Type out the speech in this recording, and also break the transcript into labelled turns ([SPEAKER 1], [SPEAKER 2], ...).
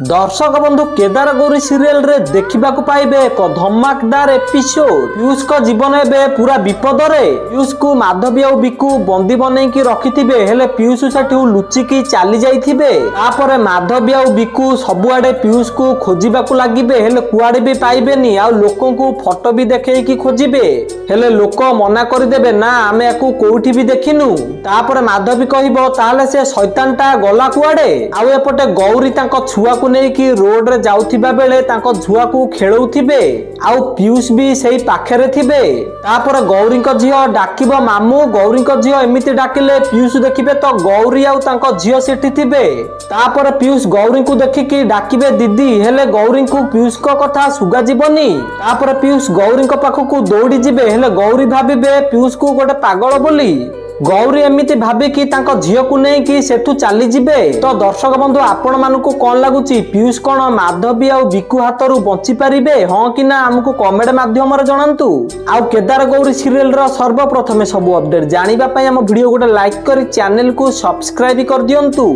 [SPEAKER 1] दर्शक बंधु केदार गौरी सीरियल रे देखा पाइबे एक धमाकेदार एपिसोड। पीयूष को जीवन एवं पूरा विपद रे। पीयूष को माधवी और बिकु बंदी बनईकी रखिथिबे हेले पीयूष सेठू लुचिकी चली जाइथिबे। तापरे माधवी और बिकु सबुआडे पीयूष को खोजिबाकू लागिबे हेले कुआडे भी पाइबेनी। आ लोकों को फोटो भी देखैकी खोजिबे हेले लोक मना करदेबे ना आमे याकू कोउठी भी देखिनु। तापरे माधवी कहिबो ताले से शैतानटा गला कुआडे। आ एपटे गौरी तांको छुआ को नहीं कि रोड रे जाउथिबा बेले तांको छुआ को खेलौथिबे आउ पीयूष भी सेही पाखरे थिबे। तापर गौरी को झियो डाकिबो मामू। गौरी को झियो एमिति डाकिले पीयूष देखिबे तो गौरी आउ तांको झियो सेठी थिबे। तापर पीयूष गौरी को देखिकी डाकिबे दीदी हेले गौरी को पीयूष को कथा सुगा जीवनी। तापर पीयूष गौरी को पाखकू दौड़ी जिबे हेले गौरी भाबिबे पीयूष को गोटे पागल बोली। गौरी एमिति भाबे कि तांको झियो को नहीं कि सेठू चली जिबे। तो दर्शक बंधु आपण मानकू कोन लागुची पीयूष कोन माधवी और बिकु हाथरू बंची पारिबे हां कि ना हमकू कमेंट माध्यम रे जणांतु। आ केदार गौरी सीरियल रो सर्वप्रथमे सब अपडेट जानिबा पई हम वीडियो गोटे लाइक करी चैनल को सब्सक्राइब कर दियंतु।